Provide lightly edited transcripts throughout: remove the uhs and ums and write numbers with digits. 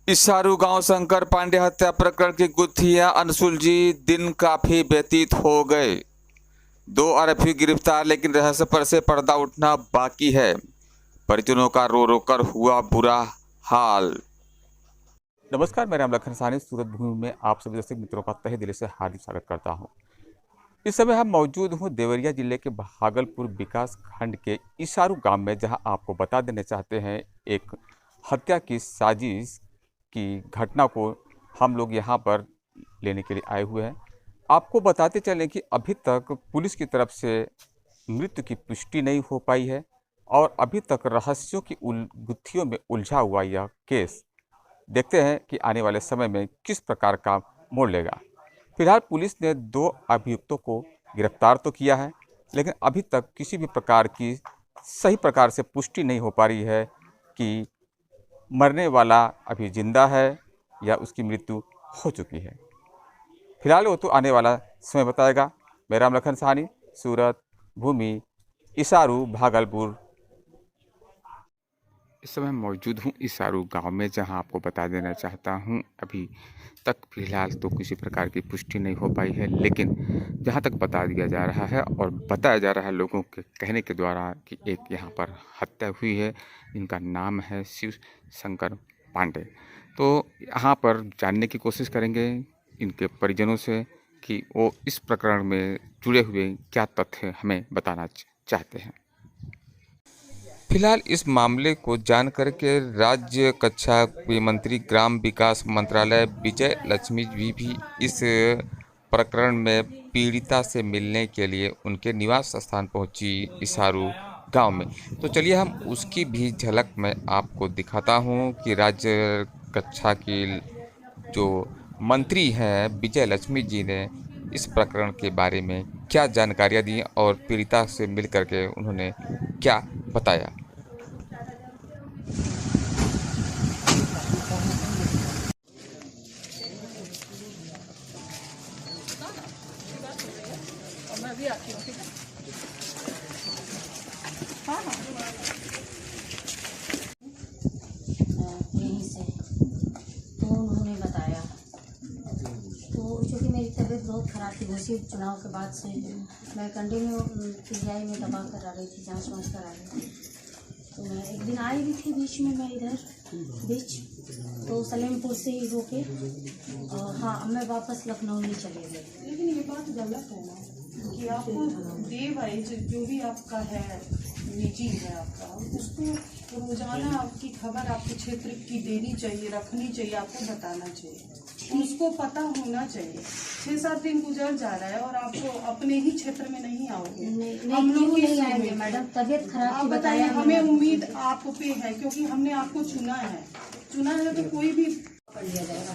इसारू गांव शंकर पांडे हत्या प्रकरण की गुत्थियां अनसुलझी, दिन काफी व्यतीत हो गए। 2 आरोपी गिरफ्तार, लेकिन रहस्य पर से पर्दा उठना बाकी है। परिजनों का रो रो कर हुआ बुरा हाल। नमस्कार, मेरा नाम लखन साहनी, सूरत भूमि में आप सभी दर्शक मित्रों का तहे दिल से हार्दिक स्वागत करता हूं। इस समय हम मौजूद हूं देवरिया जिले के भागलपुर विकास खंड के इसारू गांव में, जहां आपको बता देना चाहते हैं एक हत्या की साजिश की घटना को हम लोग यहां पर लेने के लिए आए हुए हैं। आपको बताते चलें कि अभी तक पुलिस की तरफ से मृत्यु की पुष्टि नहीं हो पाई है और अभी तक रहस्यों की गुत्थियों में उलझा हुआ यह केस, देखते हैं कि आने वाले समय में किस प्रकार का मोड़ लेगा। फिलहाल पुलिस ने 2 अभियुक्तों को गिरफ्तार तो किया है, लेकिन अभी तक किसी भी प्रकार की सही प्रकार से पुष्टि नहीं हो पा रही है कि मरने वाला अभी जिंदा है या उसकी मृत्यु हो चुकी है। फिलहाल वो तो आने वाला समय बताएगा। मेरा नाम लखन साहनी, सूरत भूमि, इसारू, भागलपुर। इस समय मौजूद हूँ इसारू गांव में, जहां आपको बता देना चाहता हूं अभी तक फिलहाल तो किसी प्रकार की पुष्टि नहीं हो पाई है, लेकिन जहां तक बता दिया जा रहा है और बताया जा रहा है लोगों के कहने के द्वारा कि एक यहां पर हत्या हुई है। इनका नाम है शिव शंकर पांडे। तो यहाँ पर जानने की कोशिश करेंगे इनके परिजनों से कि वो इस प्रकरण में जुड़े हुए क्या तथ्य हमें बताना चाहते हैं। फिलहाल इस मामले को जानकर के राज्य कक्षा के मंत्री ग्राम विकास मंत्रालय विजय लक्ष्मी जी भी इस प्रकरण में पीड़िता से मिलने के लिए उनके निवास स्थान पहुंची इसारू गांव में। तो चलिए हम उसकी भी झलक मैं आपको दिखाता हूं कि राज्य कक्षा की जो मंत्री हैं विजय लक्ष्मी जी ने इस प्रकरण के बारे में क्या जानकारियां दी और पीड़िता से मिलकर के उन्होंने क्या बताया। मैं भी आती हूँ, ठीक है? हाँ हाँ। यहीं से तो उन्होंने बताया, तो चूँकि मेरी तबीयत बहुत ख़राब थी, घोषी चुनाव के बाद से मैं कंटिन्यू पीजीआई में दवा करा रही थी, जांच वाँच करा रही थी। तो मैं एक दिन आई भी थी बीच में, मैं इधर तो सलेमपुर से ही होके हाँ मैं वापस लखनऊ ही चले गए। लेकिन ये बात गलत है ना कि आपको डे वाइज जो भी आपका है निजी है आपका, उसको रोजाना आपकी खबर आपके क्षेत्र की देनी चाहिए, रखनी चाहिए, आपको बताना चाहिए, उसको पता होना चाहिए। 6-7 दिन गुजर जा रहा है और आप अपने ही क्षेत्र में नहीं आओगे। हम लोग नहीं आएंगे मैडम, तबीयत खराब। आप बताइए, हमें उम्मीद आप पे है क्योंकि हमने आपको चुना है तो कोई भी पकड़ लिया जाएगा।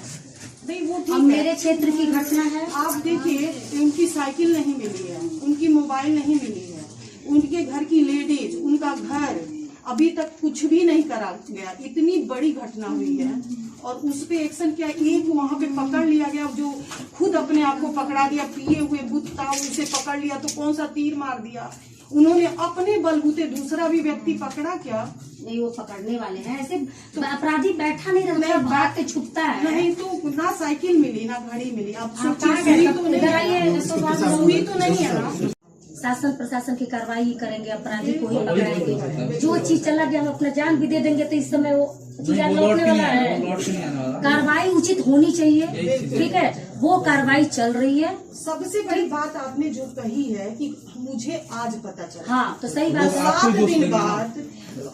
नहीं, वो अब मेरे क्षेत्र की घटना है। आप देखिए, उनकी साइकिल नहीं मिली है, उनकी मोबाइल नहीं मिली है, उनके घर की लेडीज, उनका घर अभी तक कुछ भी नहीं करा गया। इतनी बड़ी घटना हुई है और उस पे एक्शन क्या, एक वहाँ पे पकड़ लिया गया जो खुद अपने आप को पकड़ा दिया, पिए हुए भूत था उसे पकड़ लिया तो कौन सा तीर मार दिया उन्होंने अपने बलबूते। दूसरा भी व्यक्ति पकड़ा क्या? नहीं, वो पकड़ने वाले हैं। ऐसे तो अपराधी बैठा नहीं रहता, भाग के छुपता है। नहीं तो ना साइकिल मिली ना घड़ी मिली। अब सुई तो नहीं है ना। शासन प्रशासन की कार्रवाई करेंगे, अपराधी को ही पकड़ाएंगे। जो चीज चला गया हम अपना जान भी दे देंगे, तो इस समय वो चीज लौटने वाला है। कार्रवाई उचित होनी चाहिए, ठीक है, वो कार्रवाई चल रही है। सबसे बड़ी बात आपने जो कही है कि मुझे आज पता चला। हाँ, तो सही बात है। 7 दिन बाद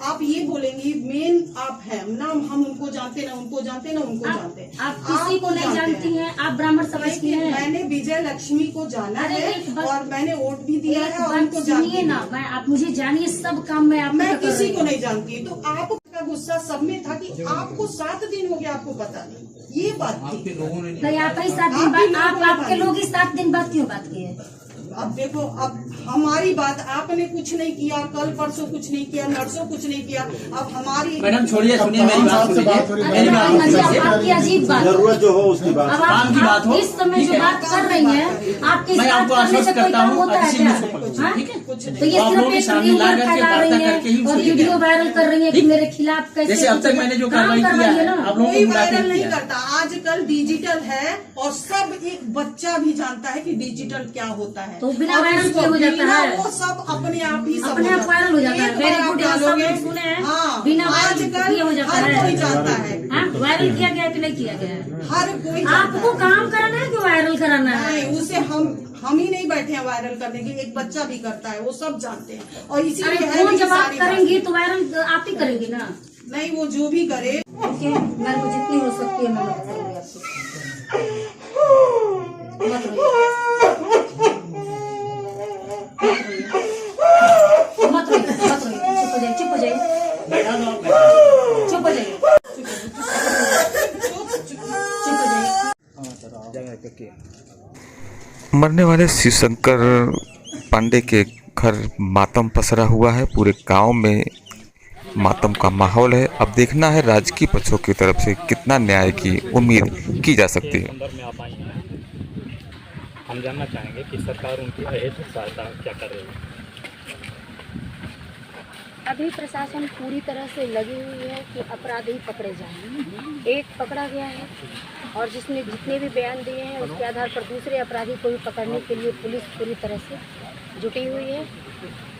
आप ये बोलेंगी मेन आप हैं ना, हम उनको जानते ना उनको जानते ना उनको जानते। आप किसी को नहीं जानती हैं, आप ब्राह्मण समाज की हैं। मैंने विजय लक्ष्मी को जाना है और मैंने वोट भी दिया है और उनको सुनिए ना, मैं आप मुझे जानिए, सब काम में मैं किसी को नहीं जानती। तो आपका गुस्सा सब में था कि आपको 7 दिन हो गया, आपको पता नहीं, ये बात थी। तो आप ही 7 दिन बाद, आपके लोग ही 7 दिन बाद क्यों बात किए? अब देखो, अब हमारी बात, आपने कुछ नहीं किया, कल परसों कुछ नहीं किया, नर्सों कुछ नहीं किया, अब हमारी मैडम छोड़िए, सुनिए मेरी बात सुनिए। मेरी बात आपकी अजीब बात, जरूरत जो हो उसकी बात। अब काम की बात आप हो, इस समय ठीक जो है। बात कर रही हैं, आपके इस मैं बात आपको करने से आश्वस्त कोई करता काम हूँ, होता है किसी क्या? मुझको पहुंचे, हाँ? ठीक है? तो ये आप सिर्फ लोगों के एक सामने वीडियो ला करके फैला वार्ता रही करके ही हैं और उसको वीडियो दिखाएं। वायरल कर रही है कि मेरे खिलाफ कैसे जैसे अब तक मैंने जो काम कार्रवाई किया करवाइए है, ना। आप लोगों कोई को बुला के वायरल नहीं किया है। करता। आजकल डिजिटल है और सब, एक बच्चा भी जानता है कि डिजिटल क्या होता है। तो बिना और वायरल उसको किए हो जाता बिना है। वो सब अपने आप ही सब अपने आप वायरल हो जाता है। एक वेरी बार गुड, आप यहाँ सब डालोगे, लोग सुने हैं। हाँ, बिना वायरल आजकल किए हो जाता हर है। कोई जानता है, हाँ, वायरल किया गया है कि नहीं किया गया है? हर कोई जानता आपको है। काम कराना है कि वायरल कराना है? नहीं, उसे हम ही नहीं बैठे हैं वायरल करने के लिए, एक बच्चा भी करता है, वो सब जानते हैं। और अरे इसीलिए है फोन भी जब आप सारी करेंगी तो वायरल आप ही करेंगी ना। बात। नहीं, वो जो भी करे। ओके, मेरे को जितनी हो सकती है मैं मदद करूंगी आपकी। मत रोइए, मत रोइए, मत रोइए, चुप हो जाइए, बैठा दो, आप बैठा चुप हो जाइए, चुप हो जाइए। मरने वाले शिवशंकर पांडे के घर मातम पसरा हुआ है। पूरे गांव में मातम का माहौल है। अब देखना है राजकीय पक्षों की तरफ से कितना न्याय की उम्मीद की जा सकती है। संदर्भ में आप आई हैं, हम जानना चाहेंगे कि सरकार उनकी अहेतुक सहायता क्या कर रही है। अभी प्रशासन पूरी तरह से लगी हुई है कि अपराधी पकड़े जाएं। एक पकड़ा गया है और जिसने जितने भी बयान दिए हैं उसके आधार पर दूसरे अपराधी को भी पकड़ने के लिए पुलिस पूरी तरह से जुटी हुई है।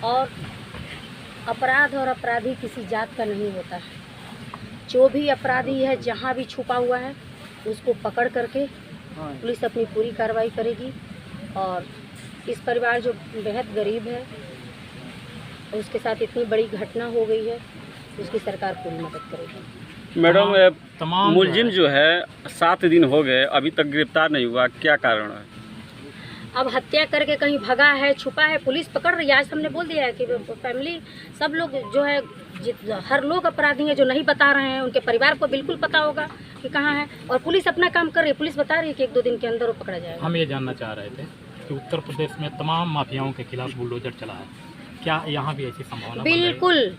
और अपराध और अपराधी किसी जात का नहीं होता है। जो भी अपराधी है जहाँ भी छुपा हुआ है उसको पकड़ करके पुलिस अपनी पूरी कार्रवाई करेगी। और इस परिवार जो बेहद गरीब है, उसके साथ इतनी बड़ी घटना हो गई है, उसकी सरकार पूरी मदद करेगी। मैडम, तमाम मुलजिम जो है 7 दिन हो गए अभी तक गिरफ्तार नहीं हुआ, क्या कारण है? अब हत्या करके कहीं भगा है, छुपा है, पुलिस पकड़ रही है। आज हमने बोल दिया है कि फैमिली सब लोग जो है, हर लोग अपराधी हैं जो नहीं बता रहे हैं, उनके परिवार को बिल्कुल पता होगा कि कहाँ है। और पुलिस अपना काम कर रही है। पुलिस बता रही है कि 1-2 दिन के अंदर वो पकड़ा जाएगा। हम ये जानना चाह रहे थे कि उत्तर प्रदेश में तमाम माफियाओं के खिलाफ बुलडोजर चला है, क्या यहाँ भी ऐसी संभावना बन रही है? बिल्कुल,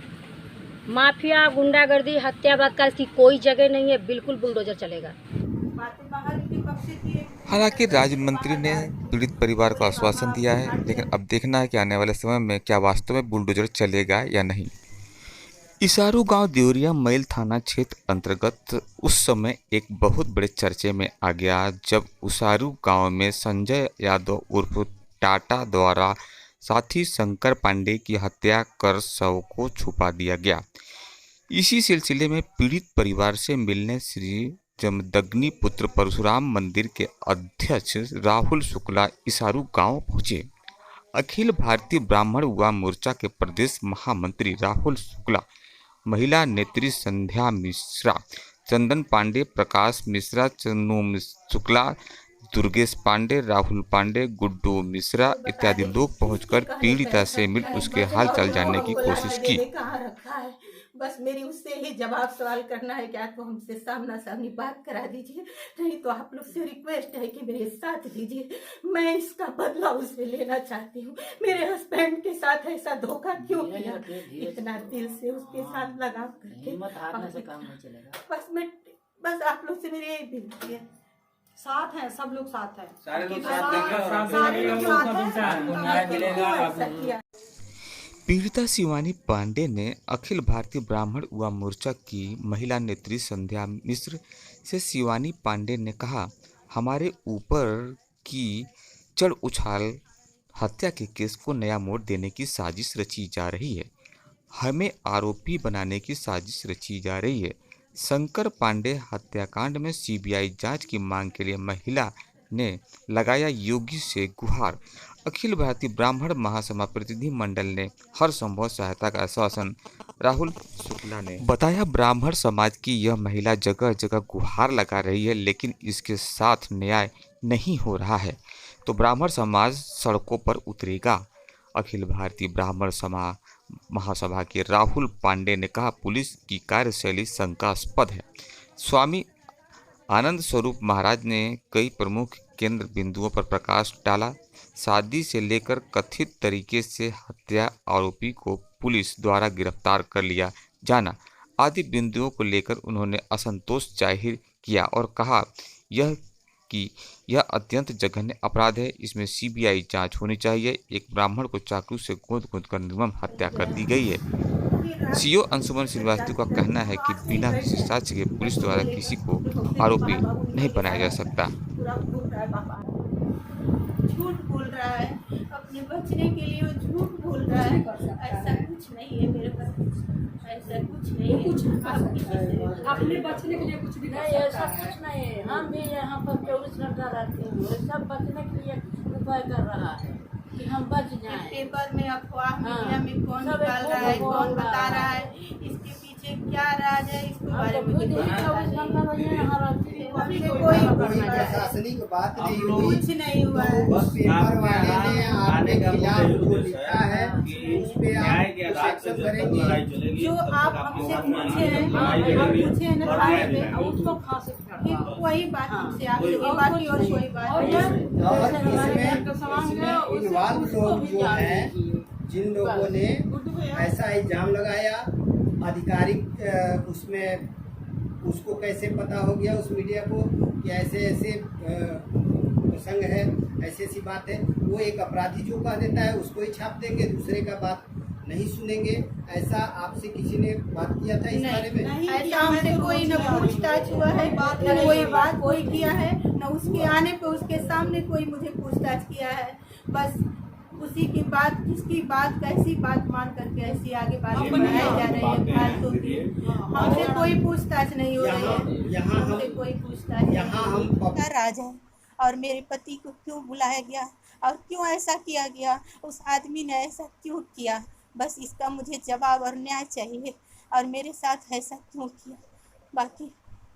माफिया, गुंडागर्दी, हत्या, बलात्कार की कोई जगह नहीं है। बिल्कुल बुलडोजर चलेगा। हालांकि राज्य मंत्री ने पीड़ित परिवार को आश्वासन दिया है, लेकिन अब देखना है कि आने वाले समय में क्या वास्तव में बुलडोजर चलेगा या नहीं। इसारू गांव देवरिया मैल थाना क्षेत्र अंतर्गत उस समय एक बहुत बड़े चर्चे में आ गया जब उसारू गांव में संजय यादव उर्फ टाटा द्वारा साथी शंकर पांडे की हत्या कर शव को छुपा दिया गया। इसी सिलसिले में पीड़ित परिवार से मिलने श्री जमदग्नि पुत्र परशुराम मंदिर के अध्यक्ष राहुल शुक्ला इसारू गांव पहुंचे। अखिल भारतीय ब्राह्मण युवा मोर्चा के प्रदेश महामंत्री राहुल शुक्ला, महिला नेत्री संध्या मिश्रा, चंदन पांडे, प्रकाश मिश्रा, चन्नू शुक्ला, दुर्गेश पांडे, राहुल पांडे, गुड्डू मिश्रा इत्यादि लोग पहुंचकर पीड़िता से मिल उसके हाल चाल जानने की कोशिश की। कहाँ रखा है, बस मेरी उससे ही जवाब सवाल करना है कि आप तो हमसे सामना सामनी बात करा दीजिए, नहीं तो आप लोग से रिक्वेस्ट है कि मेरे साथ दीजिए। मैं इसका बदला उससे लेना चाहती हूँ। मेरे हस्बैंड के साथ ऐसा धोखा क्यों किया? इतना दिल से उसके साथ लगाव करके बस आप लोग से मेरी यही विनती है। साथ हैं, सब लोग साथ हैं। सारे लोग साथ साथ सारे लोग साथ हैं। पीड़िता शिवानी पांडे ने अखिल भारतीय ब्राह्मण युवा मोर्चा की महिला नेत्री संध्या मिश्र से शिवानी पांडे ने कहा, हमारे ऊपर की चढ़ उछाल हत्या के केस को नया मोड़ देने की साजिश रची जा रही है। हमें आरोपी बनाने की साजिश रची जा रही है। शंकर पांडे हत्याकांड में सीबीआई जांच की मांग के लिए महिला ने लगाया योगी से गुहार। अखिल भारतीय ब्राह्मण महासभा प्रतिनिधि मंडल ने हर संभव सहायता का आश्वासन राहुल शुक्ला ने बताया। ब्राह्मण समाज की यह महिला जगह जगह गुहार लगा रही है, लेकिन इसके साथ न्याय नहीं हो रहा है तो ब्राह्मण समाज सड़कों पर उतरेगा। अखिल भारतीय ब्राह्मण महासभा के राहुल पांडे ने कहा, पुलिस की कार्यशैली शंकास्पद है। स्वामी आनंद स्वरूप महाराज ने कई प्रमुख केंद्र बिंदुओं पर प्रकाश डाला। शादी से लेकर कथित तरीके से हत्या आरोपी को पुलिस द्वारा गिरफ्तार कर लिया जाना आदि बिंदुओं को लेकर उन्होंने असंतोष जाहिर किया और कहा कि यह अत्यंत जघन्य अपराध है, इसमें सीबीआई जांच होनी चाहिए। एक ब्राह्मण को चाकू से गोद कर निर्मम हत्या कर दी गई है। सीओ अंशुमन श्रीवास्तव का कहना है कि बिना किसी साक्ष्य के पुलिस द्वारा किसी को आरोपी नहीं बनाया जा सकता। झूठ बोल रहा है, अपने बचने के लिए वो झूठ बोल रहा है। ऐसा कुछ नहीं है मेरे पास, ऐसा कुछ नहीं है। अपने बचने के लिए कुछ भी नहीं, ऐसा कुछ नहीं है। हम भी यहाँ पर 24 घंटा रहते हैं, सब बचने के लिए उपाय कर रहा है कि हम बच जाएं। पेपर में अफवाह मीडिया में कौन निकाल रहा है, कौन बता रहा है, इसके पीछे क्या राज है, इसके बारे में खुद ही 24 घंटा यहाँ रहते हैं। कोई प्रशासनिक बात नहीं हुई, कुछ नहीं हुआ है। बस पेपर वाले ने आपके खिलाफ जो लिखा है उस पे आप कुछ एक्शन करेंगे। जो आप हमसे पूछे हैं, आप पूछे हैं ना थाने पे, उसको फांसी फिर वही बात हमसे आपसे हुई, बाकी और कोई बात और इसमें इन्वॉल्व लोग जो हैं, जिन लोगों ने ऐसा इल्जाम लगाया, आधिकारिक उसमें उसको कैसे पता हो गया उस मीडिया को कि ऐसे ऐसे प्रसंग है, ऐसी ऐसी बात है, वो एक अपराधी जो कह देता है उसको ही छाप देंगे, दूसरे का बात नहीं सुनेंगे। ऐसा आपसे किसी ने बात किया था इस बारे में? ऐसा हमसे कोई न पूछताछ हुआ है, न कोई बात कोई किया है, न उसके आने पे उसके सामने कोई मुझे पूछताछ किया है। बस उसी की बात, किसकी बात, कैसी बात मान करके ऐसी आगे बात बढ़ाई जा रही है फालतू की। हमसे कोई पूछताछ नहीं हो रही है, हमसे कोई पूछताछ। यहाँ हम राज है और मेरे पति को क्यों बुलाया गया और क्यों ऐसा किया गया, उस आदमी ने ऐसा क्यों किया, बस इसका मुझे जवाब और न्याय चाहिए। और मेरे साथ ऐसा क्यों किया, बाकी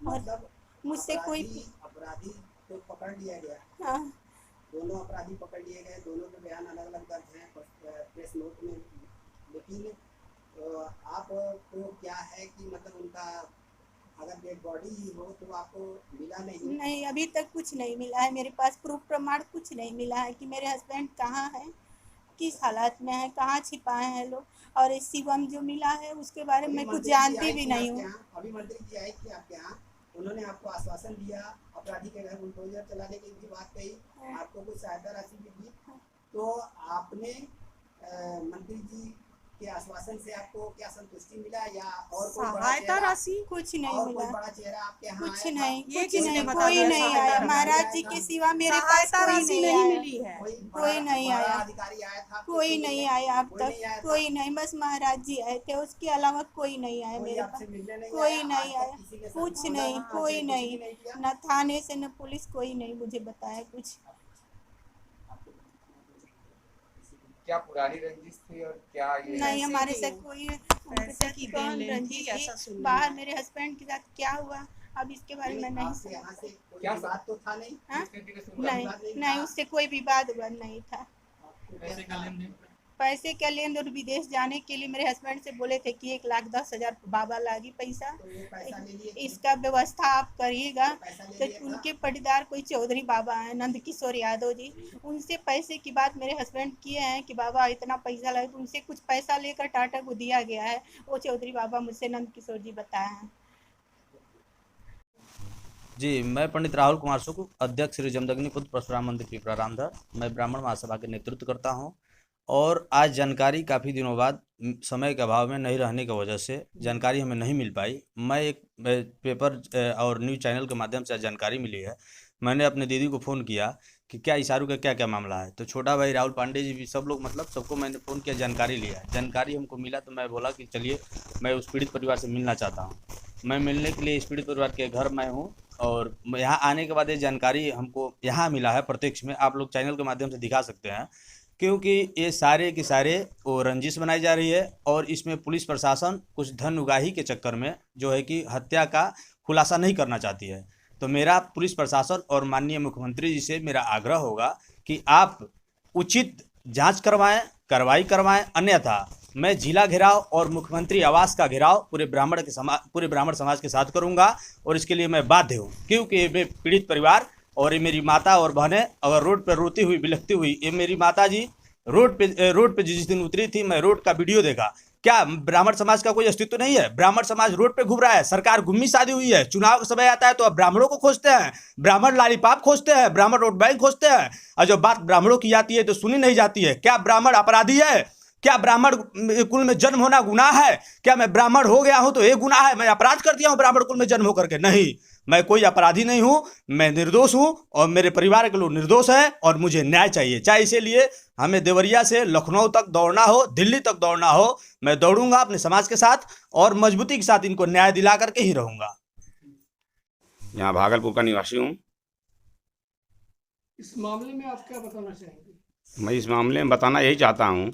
और मुझसे कोई अपराधी तो पकड़ लिया गया। हाँ, दोनों अपराधी पकड़ लिए गए, दोनों के बयान अलग अलग दर्ज हैं प्रेस नोट में, लेकिन आपको क्या है कि मतलब उनका अगर डेड बॉडी ही हो तो आपको मिला नहीं? अभी तक कुछ नहीं मिला है, मेरे पास प्रूफ प्रमाण कुछ नहीं मिला है कि मेरे हस्बैंड कहाँ हैं, किस हालात में है, कहाँ छिपाए हैं लोग। और इस शिवम जो मिला है उसके बारे में कुछ जानती भी नहीं हूँ। अभी मंत्री जी आए थे आपके यहाँ, उन्होंने आपको आश्वासन दिया, अपराधी के घर बुलडोजर चलाने की भी बात कही, आपको कुछ सहायता राशि भी दी, तो आपने मंत्री जी के आश्वासन से आपको क्या संतुष्टि मिला या और कोई सहायता राशि कुछ नहीं और मिला? कोई बड़ा चेहरा आपके यहाँ कुछ आया था? नहीं, कोई नहीं आया। महाराज जी के सिवा मेरे पास कोई नहीं मिली है, कोई नहीं आया, अधिकारी आया था? कोई नहीं आया अब तक, कोई नहीं, बस महाराज जी आए थे, उसके अलावा कोई नहीं आया मेरे पास, कोई नहीं आया, कुछ नहीं, कोई नहीं, न थाने से न पुलिस, कोई नहीं मुझे बताया कुछ। क्या पुरानी रंजिश थी और क्या ये नहीं, हमारे से कोई कौन रंजिश थी, बाहर मेरे हस्बैंड के साथ क्या हुआ अब इसके बारे में नहीं आपसे यहाँ से कोई बात तो था नहीं? हाँ? नहीं, उससे कोई विवाद हुआ नहीं था। पैसे का लेन देन विदेश जाने के लिए मेरे हस्बैंड से बोले थे कि 1,10,000 बाबा लागी पैसा, इसका व्यवस्था आप करिएगा। तो उनके पटीदार कोई चौधरी बाबा हैं, नंद किशोर यादव जी, उनसे पैसे की बात मेरे हस्बैंड किए हैं कि बाबा इतना पैसा लगे, तो उनसे कुछ पैसा लेकर टाटा को दिया गया है। वो चौधरी बाबा मुझसे नंद किशोर जी बताए हैं। जी, मैं पंडित राहुल कुमार सुख, अध्यक्ष श्री जमदग्नि पुत्र परशुराम मंदिर पिपरा रामधर, मैं ब्राह्मण महासभा के नेतृत्व करता हूं। और आज जानकारी काफ़ी दिनों बाद समय के अभाव में नहीं रहने की वजह से जानकारी हमें नहीं मिल पाई। मैं एक पेपर और न्यूज़ चैनल के माध्यम से जानकारी मिली है। मैंने अपने दीदी को फ़ोन किया कि क्या इशारू का क्या क्या मामला है, तो छोटा भाई राहुल पांडे जी भी सब लोग मतलब सबको मैंने फ़ोन किया, जानकारी लिया। जानकारी हमको मिला तो मैं बोला कि चलिए मैं उस पीड़ित परिवार से मिलना चाहता हूँ। मैं मिलने के लिए इस पीड़ित परिवार के घर मैं हूँ और यहाँ आने के बाद ये जानकारी हमको यहाँ मिला है प्रत्यक्ष में, आप लोग चैनल के माध्यम से दिखा सकते हैं, क्योंकि ये सारे के सारे वो रंजिश बनाई जा रही है और इसमें पुलिस प्रशासन कुछ धन उगाही के चक्कर में जो है कि हत्या का खुलासा नहीं करना चाहती है। तो मेरा पुलिस प्रशासन और माननीय मुख्यमंत्री जी से मेरा आग्रह होगा कि आप उचित जांच करवाएं, कार्रवाई करवाएं, अन्यथा मैं जिला घेराव और मुख्यमंत्री आवास का घेराव पूरे ब्राह्मण समाज के साथ करूंगा और इसके लिए मैं बाध्य हूँ, क्योंकि वे पीड़ित परिवार और ये मेरी माता और बहनें अगर रोड पर रोती हुई बिलखती हुई, ये मेरी माता जी रोड पे जिस दिन उतरी थी, मैं रोड का वीडियो देखा। क्या ब्राह्मण समाज का कोई अस्तित्व नहीं है? ब्राह्मण समाज रोड पे घूम रहा है, सरकार गुम्मी शादी हुई है, चुनाव का समय आता है तो अब ब्राह्मणों को खोजते हैं, ब्राह्मण लालीपाप खोजते हैं, ब्राह्मण वोट बैंक खोजते हैं, और जब बात ब्राह्मणों की आती है तो सुनी नहीं जाती है। क्या ब्राह्मण अपराधी है? क्या ब्राह्मण कुल में जन्म होना गुनाह है? क्या मैं ब्राह्मण हो गया हूं तो ये गुनाह है, मैं अपराध कर दिया हूं ब्राह्मण कुल में जन्म होकर के? नहीं, मैं कोई अपराधी नहीं हूं, मैं निर्दोष हूं और मेरे परिवार के लोग निर्दोष हैं और मुझे न्याय चाहिए। चाहे इसीलिए हमें देवरिया से लखनऊ तक दौड़ना हो, दिल्ली तक दौड़ना हो, मैं दौड़ूंगा अपने समाज के साथ और मजबूती के साथ इनको न्याय दिला करके ही रहूंगा। यहाँ भागलपुर का निवासी हूँ। इस मामले में आप क्या बताना चाहेंगे? मैं इस मामले में बताना यही चाहता हूँ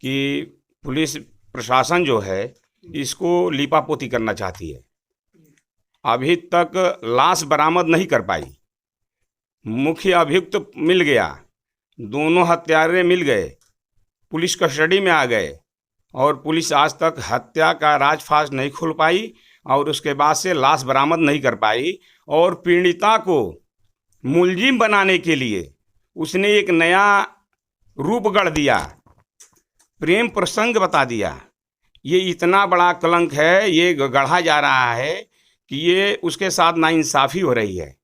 कि पुलिस प्रशासन जो है इसको लीपापोती करना चाहती है। अभी तक लाश बरामद नहीं कर पाई। मुख्य अभियुक्त मिल गया, दोनों हत्यारे मिल गए, पुलिस कस्टडी में आ गए और पुलिस आज तक हत्या का राजफाश नहीं खोल पाई और उसके बाद से लाश बरामद नहीं कर पाई। और पीड़िता को मुलजिम बनाने के लिए उसने एक नया रूप गढ़ दिया, प्रेम प्रसंग बता दिया। ये इतना बड़ा कलंक है, ये गढ़ा जा रहा है कि ये उसके साथ नाइंसाफ़ी हो रही है,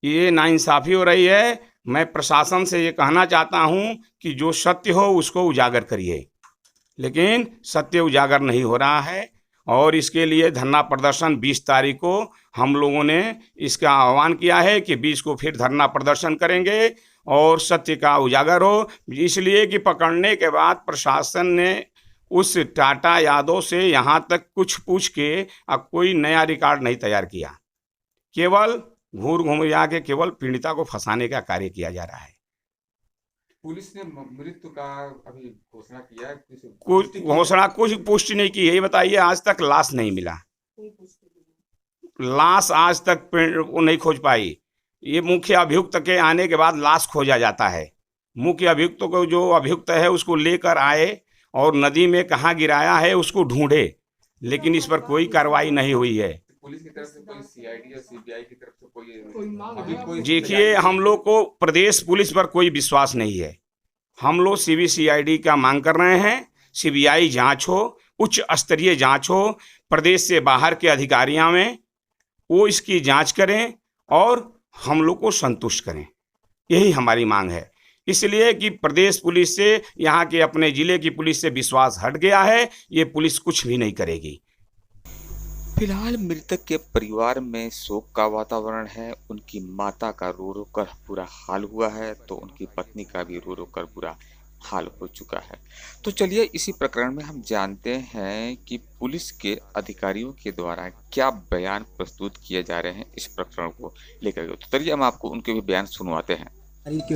ये नाइंसाफ़ी हो रही है। मैं प्रशासन से ये कहना चाहता हूँ कि जो सत्य हो उसको उजागर करिए, लेकिन सत्य उजागर नहीं हो रहा है। और इसके लिए धरना प्रदर्शन 20 तारीख को हम लोगों ने इसका आह्वान किया है कि 20 को फिर धरना प्रदर्शन करेंगे और सत्य का उजागर हो। इसलिए कि पकड़ने के बाद प्रशासन ने उस टाटा यादव से यहाँ तक कुछ पूछ के अब कोई नया रिकॉर्ड नहीं तैयार किया, केवल घूर घुमा के केवल पीड़िता को फंसाने का कार्य किया जा रहा है। पुलिस ने मृत्यु का अभी घोषणा किया है? कुछ पुष्टि नहीं की है। ये बताइए, आज तक लाश नहीं मिला, लाश आज तक वो नहीं खोज पाई। ये मुख्य अभियुक्त के आने के बाद लाश खोजा जाता है। मुख्य अभियुक्त को जो अभियुक्त है उसको लेकर आए और नदी में कहाँ गिराया है उसको ढूंढे, लेकिन इस पर कोई कार्रवाई नहीं हुई है। पुलिस की तरफ से कोई सीआईडी या सीबीआई की तरफ से कोई देखिए, हम लोग को प्रदेश पुलिस पर कोई विश्वास नहीं है। हम लोग सीबीसीआईडी का मांग कर रहे हैं, सीबीआई जांच हो, उच्च स्तरीय जांच हो, प्रदेश से बाहर के अधिकारियों में वो इसकी जांच करें और हम लोग को संतुष्ट करें। यही हमारी मांग है। इसलिए कि प्रदेश पुलिस से, यहाँ के अपने ज़िले की पुलिस से विश्वास हट गया है। ये पुलिस कुछ भी नहीं करेगी। फिलहाल मृतक के परिवार में शोक का वातावरण है। उनकी माता का रो रो कर बुरा हाल हुआ है तो उनकी पत्नी का भी रो रो कर बुरा हाल हो चुका है। तो चलिए इसी प्रकरण में हम जानते हैं कि पुलिस के अधिकारियों के द्वारा क्या बयान प्रस्तुत किए जा रहे हैं इस प्रकरण को लेकर। तो चलिए हम आपको उनके भी बयान सुनवाते हैं। पूरे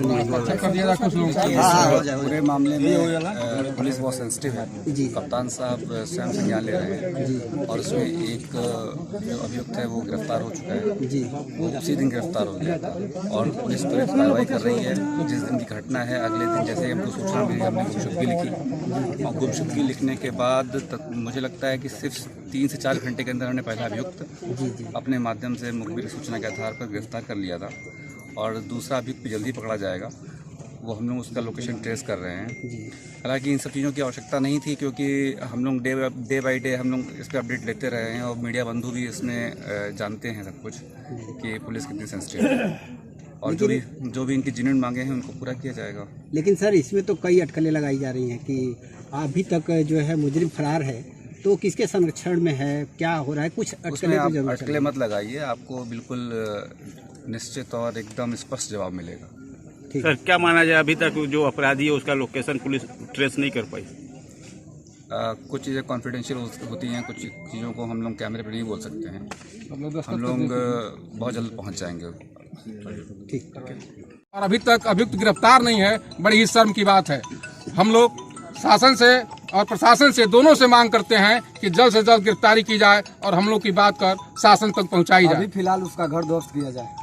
मामले में पुलिस बहुत सेंसिटिव है जी। कप्तान साहब स्वयं संज्ञान ले रहे हैं और उसमें एक जो अभियुक्त है वो गिरफ्तार हो चुका है जी। वो उसी दिन गिरफ्तार हो गया था और पुलिस पर कार्रवाई कर रही है। जिस दिन की घटना है अगले दिन जैसे हमको सूचना मिली हमने गुमशुदगी लिखी और गुमशुदगी लिखने के बाद मुझे लगता है कि सिर्फ 3 से 4 घंटे के अंदर हमने पहला अभियुक्त अपने माध्यम से मुखबिर सूचना के आधार पर गिरफ्तार कर लिया था और दूसरा अभियुक्त जल्दी पकड़ा जाएगा। वो हम लोग उसका लोकेशन ट्रेस कर रहे हैं। हालांकि इन सब चीज़ों की आवश्यकता नहीं थी क्योंकि हम लोग डे बाई डे हम लोग इस पर अपडेट लेते रहे हैं और मीडिया बंधु भी इसमें जानते हैं सब कुछ कि पुलिस कितनी सेंसिटिव है और जो भी इनकी जेन्युइन मांगे हैं उनको पूरा किया जाएगा। लेकिन सर इसमें तो कई अटकलें लगाई जा रही हैं कि अभी तक जो है मुजरिम फरार है, तो किसके संरक्षण में है, क्या हो रहा है, कुछ अटकलें मत लगाइए, आपको बिल्कुल निश्चित और एकदम स्पष्ट जवाब मिलेगा। सर क्या माना जाए, अभी तक जो अपराधी है उसका लोकेशन पुलिस ट्रेस नहीं कर पाई? कुछ चीज़ें कॉन्फिडेंशियल होती हैं, कुछ चीज़ों को हम लोग कैमरे पर नहीं बोल सकते हैं। हम लोग बहुत जल्द पहुंच जाएंगे। ठीक। और अभी तक अभियुक्त गिरफ्तार नहीं है, बड़ी ही शर्म की बात है। हम लोग शासन से और प्रशासन से दोनों से मांग करते हैं कि जल्द से जल्द गिरफ्तारी की जाए और हम लोग की बात कर शासन तक पहुंचाई जाए। अभी फिलहाल उसका घर ध्वस्त किया जाए।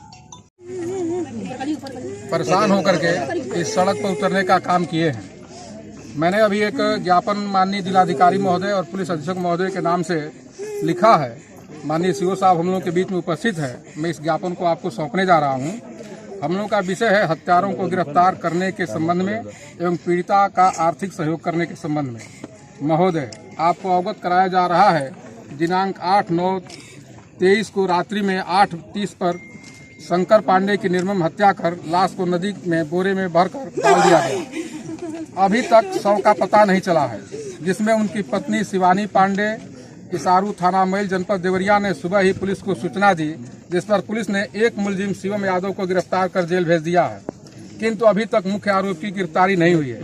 परेशान होकर के इस सड़क पर उतरने का काम किए हैं। मैंने अभी एक ज्ञापन माननीय जिलाधिकारी महोदय और पुलिस अधीक्षक महोदय के नाम से लिखा है माननीय सीओ साहब हम लोगों के बीच में उपस्थित है, मैं इस ज्ञापन को आपको सौंपने जा रहा हूँ। हम लोगों का विषय है हत्यारों को गिरफ्तार करने के संबंध में एवं पीड़िता का आर्थिक सहयोग करने के संबंध में। महोदय, आपको अवगत कराया जा रहा है दिनांक 8/9/23 को रात्रि में 8:30 पर शंकर पांडे की निर्मम हत्या कर लाश को नदी में बोरे में भरकर डाल दिया गया। अभी तक शव का पता नहीं चला है, जिसमें उनकी पत्नी शिवानी पांडे इसारू थाना मैल जनपद देवरिया ने सुबह ही पुलिस को सूचना दी, जिस पर पुलिस ने एक मुलजिम शिवम यादव को गिरफ्तार कर जेल भेज दिया है, किंतु अभी तक मुख्य आरोपी की गिरफ्तारी नहीं हुई है।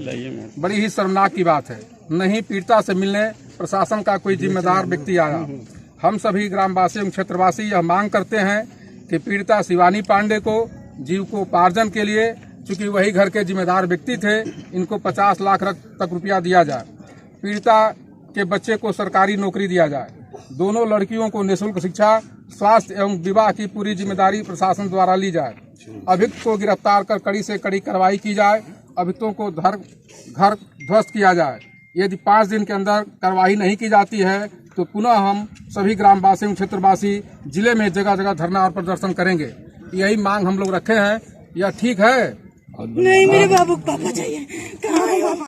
बड़ी ही शर्मनाक की बात है, नहीं पीड़िता से मिलने प्रशासन का कोई जिम्मेदार व्यक्ति आया। हम सभी ग्रामवासी एवं क्षेत्रवासी यह मांग करते हैं कि पीड़िता शिवानी पांडे को जीविकोपार्जन के लिए, चूंकि वही घर के जिम्मेदार व्यक्ति थे, इनको 50 लाख तक रुपया दिया जाए। पीड़िता के बच्चे को सरकारी नौकरी दिया जाए। दोनों लड़कियों को निःशुल्क शिक्षा, स्वास्थ्य एवं विवाह की पूरी जिम्मेदारी प्रशासन द्वारा ली जाए। अभियुक्त को गिरफ्तार कर कड़ी से कड़ी कार्रवाई की जाए। अभियुक्तों को घर ध्वस्त किया जाए। यदि 5 दिन के अंदर कार्रवाई नहीं की जाती है तो पुनः हम सभी ग्रामवासी एवं क्षेत्रवासी जिले में जगह जगह धरना और प्रदर्शन करेंगे। यही मांग हम लोग रखे हैं। यह ठीक है? नहीं, मेरे बाबू को पापा चाहिए। कहाँ है?